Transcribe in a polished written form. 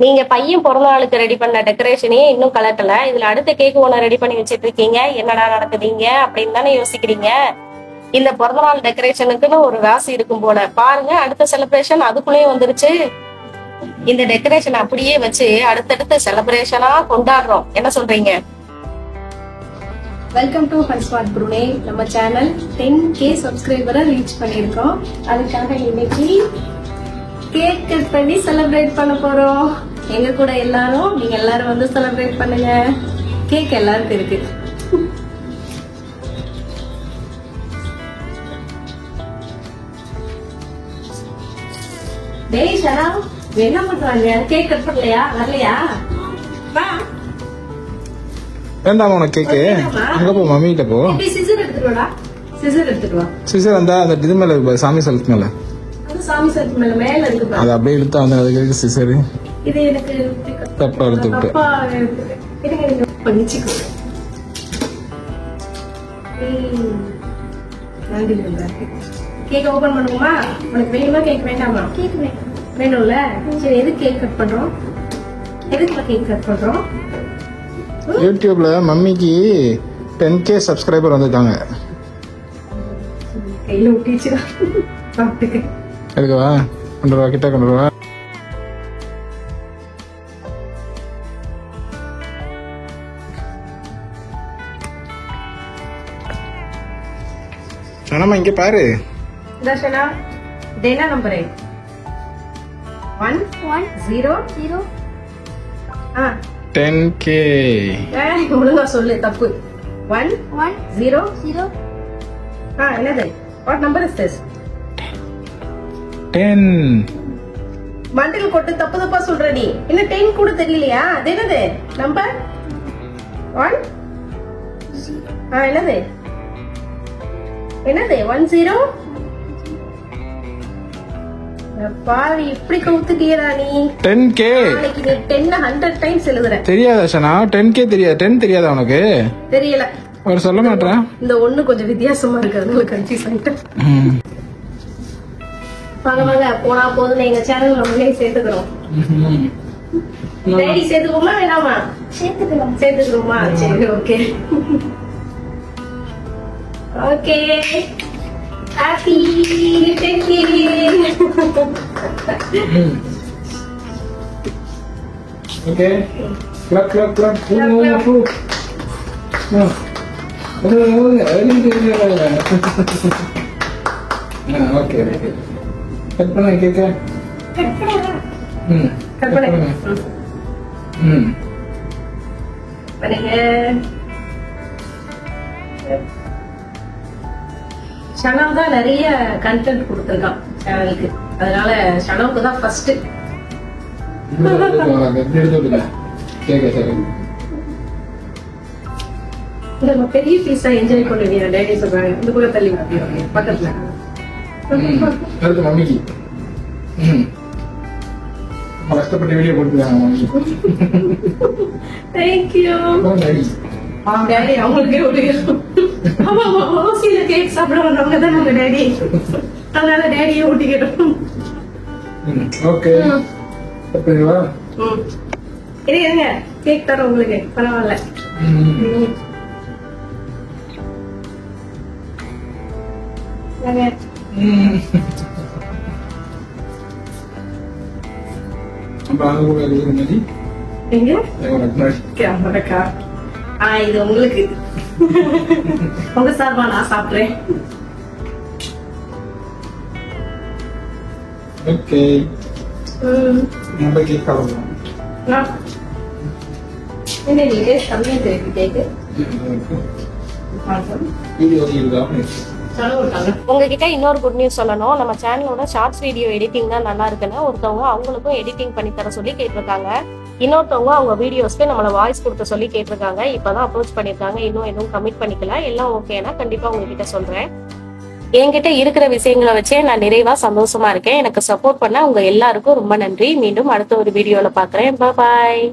நீங்க பையன் பிறந்த நாளுக்கு ரெடி பண்ண டெக்கரேஷனையே இன்னும் கலட்டல, இதுல அடுத்த கேக் ஒண்ணு ரெடி பண்ணி வச்சிட்டு இருக்கீங்க. என்னடா நடக்குதுங்க அப்படின்னு தானே யோசிக்கிறீங்க. இந்த பிறந்த நாள் டெக்கரேஷனுக்குன்னு ஒரு ராசி இருக்கும் போல. பாருங்க, அடுத்த செலிப்ரேஷன் அதுக்குள்ளேயே வந்துருச்சு. இந்த டெக்கரேஷன் அப்படியே வச்சு அடுத்தடுத்த செலிப்ரேஷனா கொண்டாடுறோம். என்ன சொல்றீங்க? Welcome to Funspot Brunei. நம்ம சேனல் 10K சப்ஸ்கிரைபரை ரீச் பண்ணியிருக்கோம். அதுக்காக இன்னைக்கு கேக் கட் பண்ணி செலிப்ரேட் பண்ண போறோம். எங்க கூட எல்லாரும், நீங்க எல்லாரும் வந்து செலிப்ரேட் பண்ணுங்க. கேக் எல்லாருக்கும் இருக்கு. டேய் ஷரா, என்ன பண்றாங்க? கேக் கட் பண்ணலையா? வரலையா? வா. வேண்டாமா உனக்கு கேக்கு? அங்க போ, மம்மி கிட்ட போ. சிசர் எடுத்துட்டு வாடா. சிசர் எடுத்துட்டு வா. சிசர் அந்த இது மேல இருக்கு, சாமி சலத்து மேல. அது சாமி சலத்து மேல இருக்கு பாரு. அது அப்படியே இழுத்தா வந்து அதுக்கு சிசர். இது எனக்கு தப்பா இழுத்து விட்டு. தப்பா எடுங்க பண்ணிச்சுக்கோ. கேக் ஓபன் பண்ணுவோமா? உனக்கு வேணுமா கேக் வேண்டாமா? கேக் வேணும்ல. சரி, எதுக்கு கேக் கட் பண்றோம்? எதுக்கு கேக் கட் பண்றோம்? யூடியூப்ல மம்மிக்கு 10K சப்ஸ்கிரைபர் வந்திருக்காங்க. கையில ஊட்டிச்சுடா. பாத்துக்க. எடுக்கவா? கொண்டு வா, கிட்ட கொண்டு வா. சொன்னமா இங்க பாரு. தர்ஷனா, இது என்ன நம்பரு? 1 1 0 0 10K. ஒழுங்கா சொல்லு. தப்பு. 1 1 0 0. என்னது? What number is this? 10. Mandal கொட்டு தப்பு தப்பா சொல்ற நீ. இன்னும் 10 கூட தெரியலையா? அது என்னது நம்பர்? 1 என்னது? என்னது 10? பாவி, இப்படி கவுத்துட்டியடா நீ. 10K. நாளைக்கு நீ 10 100 டைம்ஸ் எழுதுற. தெரியாதா ஷனா? 10K தெரியாது. 10 தெரியாதா உனக்கு? தெரியல. ஒரு சொல்ல மாட்டேன். இந்த ஒண்ணு கொஞ்சம் வித்தியாசமா இருக்கிறதுனால கன்ஃபியூஸ் ஆயிட்டேன். வாங்க வாங்க, போனா போதுன்னு எங்க சேனல் நம்மளே சேர்த்துக்கிறோம். டேடி சேர்த்துக்கோமா வேணாமா? சேர்த்துக்கலாம். சேர்த்துக்கிறோமா? சரி, okay okay. Happy 10K. Okay. Clap clap clap. Okay okay. Cut பண்ண கேக்க. கட் பண்ணு. பண்ணுங்க. ஷனவ் தான் நிறைய கண்டென்ட் கொடுத்துருக்கான் சேனலுக்கு. அதனால ஷனவுக்கு தான் ஃபர்ஸ்ட். நம்ம பெரிய பீஸா என்ஜாய் பண்ணுவீங்க. டேடி சொல்றாங்க இந்த கூட தள்ளி விட்டுருவாங்க பக்கத்துல. மம்மிக்கு கஷ்டப்பட்டு வீடியோ போட்டுருக்காங்க மம்மி. Thank you daddy. அவங்களுக்கே ஒரு ஓசியில கேக் சாப்பிட வந்தவங்க தான் நம்ம டேடி. அதனால டேடியே ஊட்டிக்கிட்டோம். ஓகே. இருங்க, கேக் தரோம் உங்களுக்கு. பரவாயில்ல. இது உங்களுக்கு. உங்க சார்பா நான் சாப்பிடுறேன். ஓகே. நம்ம கேக் சாப்பிடுறோம். என்ன நீங்க கம்மியா தெரியுது கேக்கு? உங்ககிட்ட இன்னொரு குட் நியூஸ் சொல்லணும். நம்ம சேனலோட ஷார்ட்ஸ் வீடியோ எடிட்டிங் தான் நல்லா இருக்குன்னு ஒருத்தவங்க அவங்களுக்கும் எடிட்டிங் பண்ணி தர சொல்லி கேட்டிருக்காங்க. இன்னொருத்தவங்க அவங்க வீடியோஸ்க்கு நம்மள வாய்ஸ் கொடுக்க சொல்லி கேட்டிருக்காங்க. இப்பதான் அப்ரோச் பண்ணிருக்காங்க. இன்னும் எதுவும் கமிட் பண்ணிக்கல. எல்லாம் ஓகேனா கண்டிப்பா உங்ககிட்ட சொல்றேன். என்கிட்ட இருக்கிற விஷயங்களை வச்சே நான் நிறைவா சந்தோஷமா இருக்கேன். எனக்கு சப்போர்ட் பண்ண உங்க எல்லாருக்கும் ரொம்ப நன்றி. மீண்டும் அடுத்த ஒரு வீடியோல பாக்குறேன். பாய்.